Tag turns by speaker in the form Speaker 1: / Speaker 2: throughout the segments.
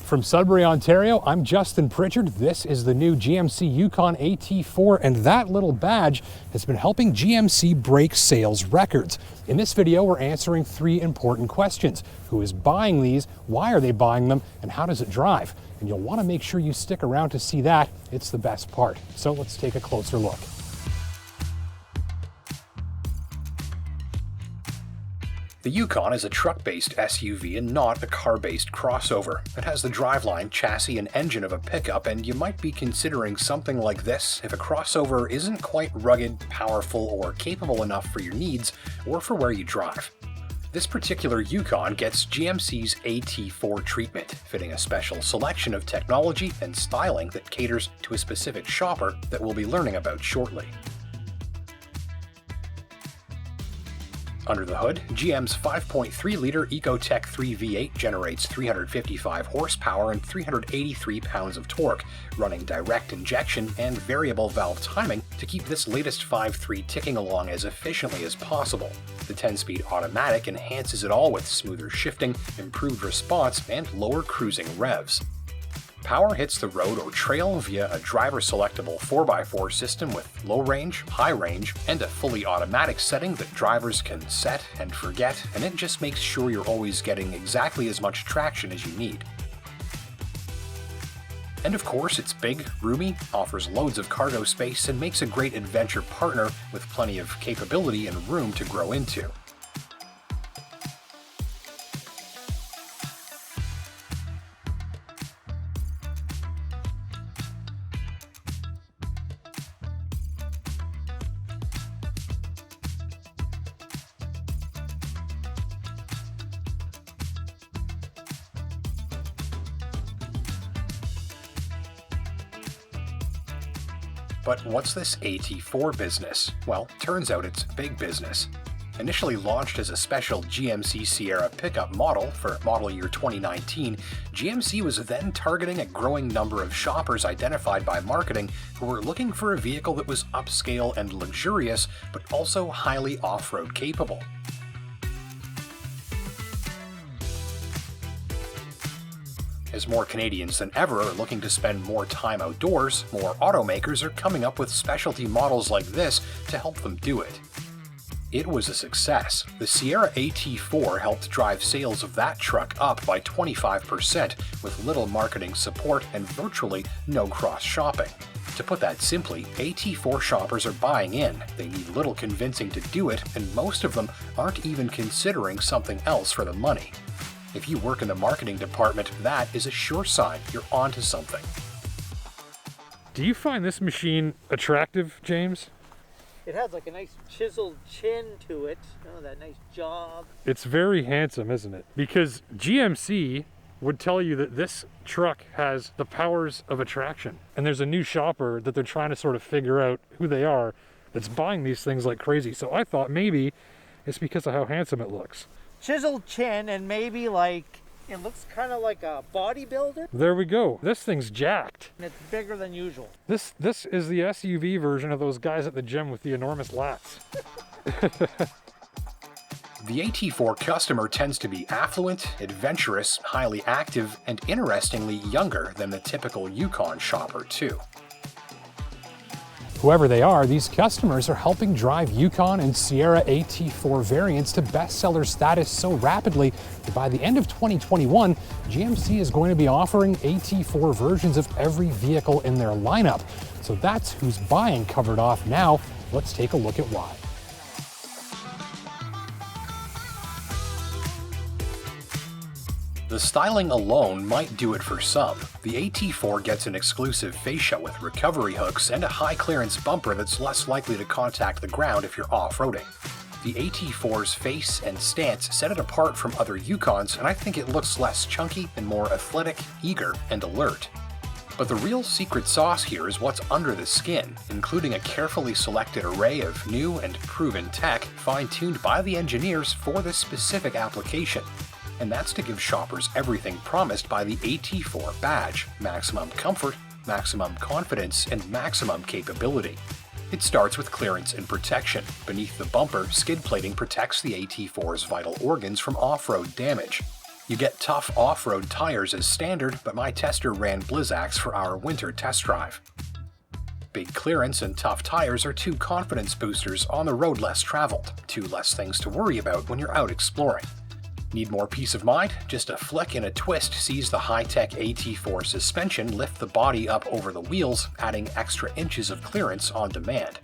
Speaker 1: From Sudbury, Ontario, I'm Justin Pritchard. This is the new GMC Yukon AT4, and that little badge has been helping GMC break sales records. In this video, we're answering 3 important questions. Who is buying these? Why are they buying them? And how does it drive? And you'll want to make sure you stick around to see that. It's the best part. So let's take a closer look.
Speaker 2: The Yukon is a truck-based SUV and not a car-based crossover. It has the driveline, chassis, and engine of a pickup, and you might be considering something like this if a crossover isn't quite rugged, powerful, or capable enough for your needs or for where you drive. This particular Yukon gets GMC's AT4 treatment, fitting a special selection of technology and styling that caters to a specific shopper that we'll be learning about shortly. Under the hood, GM's 5.3-liter Ecotec 3 V8 generates 355 horsepower and 383 pounds of torque, running direct injection and variable valve timing to keep this latest 5.3 ticking along as efficiently as possible. The 10-speed automatic enhances it all with smoother shifting, improved response, and lower cruising revs. Power hits the road or trail via a driver-selectable 4x4 system with low range, high range, and a fully automatic setting that drivers can set and forget, and it just makes sure you're always getting exactly as much traction as you need. And of course, it's big, roomy, offers loads of cargo space, and makes a great adventure partner with plenty of capability and room to grow into. But what's this AT4 business? Well, turns out it's big business. Initially launched as a special GMC Sierra pickup model for model year 2019, GMC was then targeting a growing number of shoppers identified by marketing who were looking for a vehicle that was upscale and luxurious, but also highly off-road capable. As more Canadians than ever are looking to spend more time outdoors, more automakers are coming up with specialty models like this to help them do it. It was a success. The Sierra AT4 helped drive sales of that truck up by 25% with little marketing support and virtually no cross-shopping. To put that simply, AT4 shoppers are buying in. They need little convincing to do it, and most of them aren't even considering something else for the money. If you work in the marketing department, that is a sure sign you're onto something.
Speaker 1: Do you find this machine attractive, James?
Speaker 3: It has like a nice chiseled chin to it, that nice job.
Speaker 1: It's very handsome, isn't it? Because GMC would tell you that this truck has the powers of attraction. And there's a new shopper that they're trying to sort of figure out who they are that's buying these things like crazy. So I thought maybe it's because of how handsome it looks.
Speaker 3: Chiseled chin, and maybe like it looks kind of like a bodybuilder.
Speaker 1: There we go. This thing's jacked.
Speaker 3: And it's bigger than usual.
Speaker 1: This is the SUV version of those guys at the gym with the enormous lats.
Speaker 2: The AT4 Customer tends to be affluent, adventurous, highly active, and interestingly younger than the typical Yukon shopper too.
Speaker 1: Whoever they are, these customers are helping drive Yukon and Sierra AT4 variants to bestseller status so rapidly that by the end of 2021, GMC is going to be offering AT4 versions of every vehicle in their lineup. So that's who's buying covered off now. Let's take a look at why.
Speaker 2: The styling alone might do it for some. The AT4 gets an exclusive fascia with recovery hooks and a high-clearance bumper that's less likely to contact the ground if you're off-roading. The AT4's face and stance set it apart from other Yukons, and I think it looks less chunky and more athletic, eager, and alert. But the real secret sauce here is what's under the skin, including a carefully selected array of new and proven tech fine-tuned by the engineers for this specific application. And that's to give shoppers everything promised by the AT4 badge: maximum comfort, maximum confidence, and maximum capability. It starts with clearance and protection. Beneath the bumper, skid plating protects the AT4's vital organs from off-road damage. You get tough off-road tires as standard, but my tester ran Blizzaks for our winter test drive. Big clearance and tough tires are two confidence boosters on the road less traveled, two less things to worry about when you're out exploring. Need more peace of mind? Just a flick and a twist sees the high-tech AT4 suspension lift the body up over the wheels, adding extra inches of clearance on demand.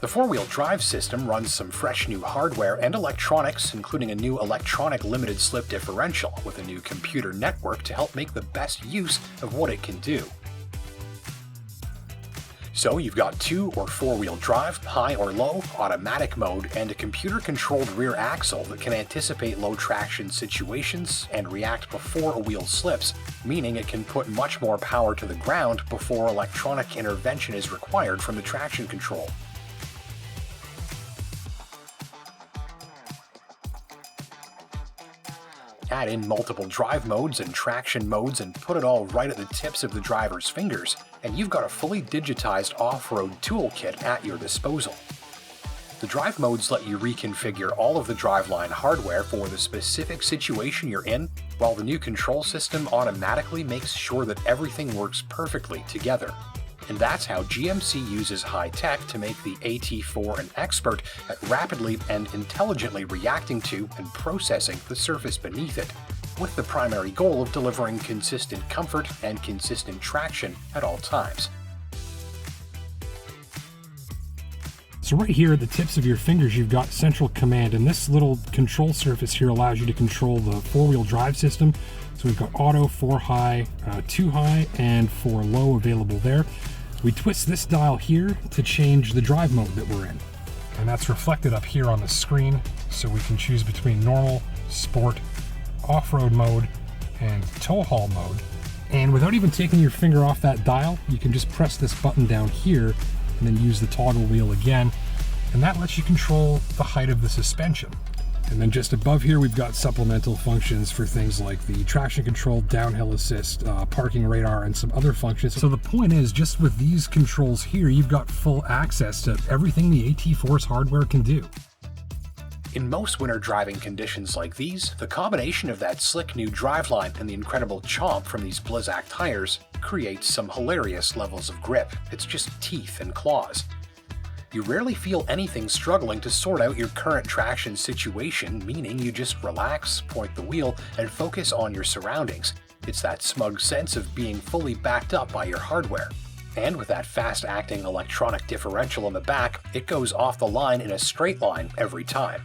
Speaker 2: The four-wheel drive system runs some fresh new hardware and electronics, including a new electronic limited slip differential with a new computer network to help make the best use of what it can do. So you've got 2- or 4-wheel drive, high or low, automatic mode, and a computer-controlled rear axle that can anticipate low traction situations and react before a wheel slips, meaning it can put much more power to the ground before electronic intervention is required from the traction control. Add in multiple drive modes and traction modes and put it all right at the tips of the driver's fingers, and you've got a fully digitized off-road toolkit at your disposal. The drive modes let you reconfigure all of the Driveline hardware for the specific situation you're in, while the new control system automatically makes sure that everything works perfectly together. And that's how GMC uses high-tech to make the AT4 an expert at rapidly and intelligently reacting to and processing the surface beneath it, with the primary goal of delivering consistent comfort and consistent traction at all times.
Speaker 1: So right here at the tips of your fingers, you've got central command, and this little control surface here allows you to control the four-wheel drive system. So we've got auto, 4 high, 2 high, and 4 low available there. We twist this dial here to change the drive mode that we're in. And that's reflected up here on the screen, so we can choose between normal, sport, off-road mode, and tow haul mode. And without even taking your finger off that dial, you can just press this button down here and then use the toggle wheel again, and that lets you control the height of the suspension. And then just above here, we've got supplemental functions for things like the traction control, downhill assist, parking radar, and some other functions. So the point is, just with these controls here, you've got full access to everything the AT4's hardware can do.
Speaker 2: In most winter driving conditions like these, the combination of that slick new Driveline and the incredible chomp from these Blizzak tires creates some hilarious levels of grip. It's just teeth and claws. You rarely feel anything struggling to sort out your current traction situation, meaning you just relax, point the wheel, and focus on your surroundings. It's that smug sense of being fully backed up by your hardware. And with that fast-acting electronic differential in the back, it goes off the line in a straight line every time.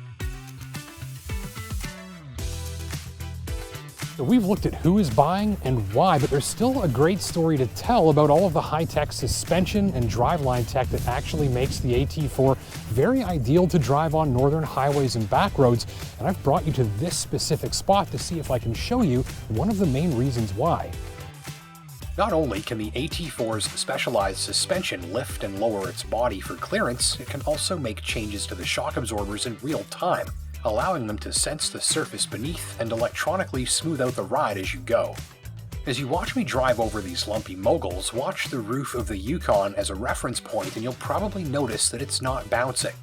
Speaker 1: So we've looked at who is buying and why, but there's still a great story to tell about all of the high-tech suspension and driveline tech that actually makes the AT4 very ideal to drive on northern highways and back roads. And I've brought you to this specific spot to see if I can show you one of the main reasons why.
Speaker 2: Not only can the AT4's specialized suspension lift and lower its body for clearance, it can also make changes to the shock absorbers in real time, allowing them to sense the surface beneath and electronically smooth out the ride as you go. As you watch me drive over these lumpy moguls, watch the roof of the Yukon as a reference point and you'll probably notice that it's not bouncing.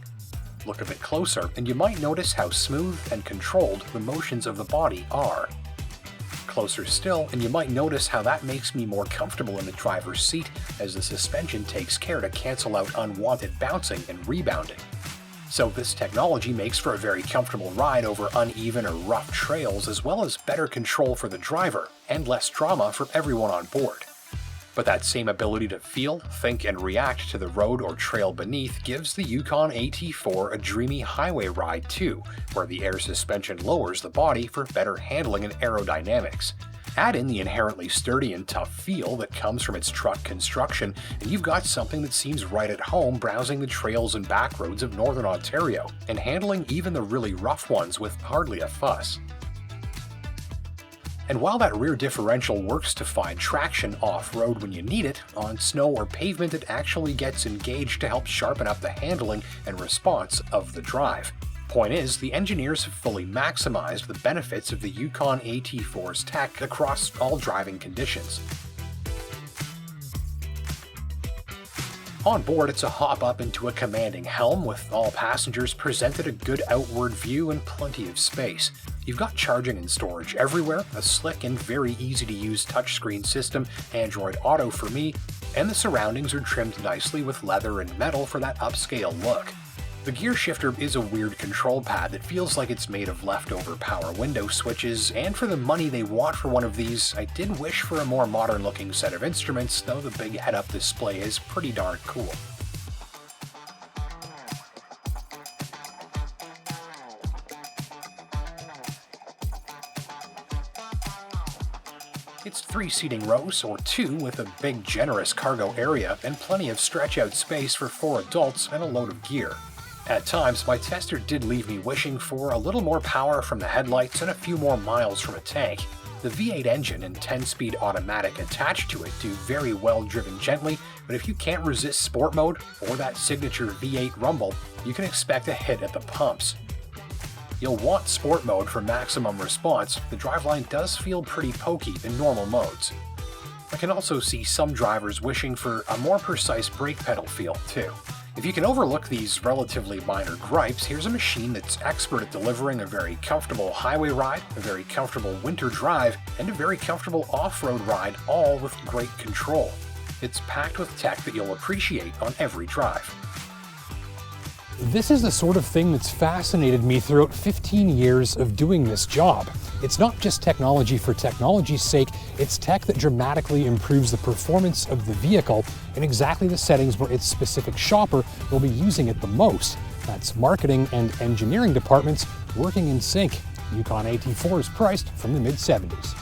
Speaker 2: Look a bit closer and you might notice how smooth and controlled the motions of the body are. Closer still and you might notice how that makes me more comfortable in the driver's seat as the suspension takes care to cancel out unwanted bouncing and rebounding. So this technology makes for a very comfortable ride over uneven or rough trails, as well as better control for the driver and less drama for everyone on board. But that same ability to feel, think, and react to the road or trail beneath gives the Yukon AT4 a dreamy highway ride too, where the air suspension lowers the body for better handling and aerodynamics. Add in the inherently sturdy and tough feel that comes from its truck construction, and you've got something that seems right at home browsing the trails and back roads of northern Ontario, and handling even the really rough ones with hardly a fuss. And while that rear differential works to find traction off-road when you need it, on snow or pavement it actually gets engaged to help sharpen up the handling and response of the drive. Point is, the engineers have fully maximized the benefits of the Yukon AT4's tech across all driving conditions. On board, it's a hop up into a commanding helm with all passengers presented a good outward view and plenty of space. You've got charging and storage everywhere, a slick and very easy to use touchscreen system, Android Auto for me, and the surroundings are trimmed nicely with leather and metal for that upscale look. The gear shifter is a weird control pad that feels like it's made of leftover power window switches, and for the money they want for one of these, I did wish for a more modern looking set of instruments, though the big head-up display is pretty darn cool. It's 3 seating rows, or 2, with a big generous cargo area and plenty of stretch-out space for 4 adults and a load of gear. At times, my tester did leave me wishing for a little more power from the headlights and a few more miles from a tank. The V8 engine and 10-speed automatic attached to it do very well driven gently, but if you can't resist sport mode or that signature V8 rumble, you can expect a hit at the pumps. You'll want sport mode for maximum response. The driveline does feel pretty pokey in normal modes. I can also see some drivers wishing for a more precise brake pedal feel too. If you can overlook these relatively minor gripes, here's a machine that's expert at delivering a very comfortable highway ride, a very comfortable winter drive, and a very comfortable off-road ride, all with great control. It's packed with tech that you'll appreciate on every drive.
Speaker 1: This is the sort of thing that's fascinated me throughout 15 years of doing this job. It's not just technology for technology's sake, it's tech that dramatically improves the performance of the vehicle in exactly the settings where its specific shopper will be using it the most. That's marketing and engineering departments working in sync. Yukon AT4 is priced from the mid-70s.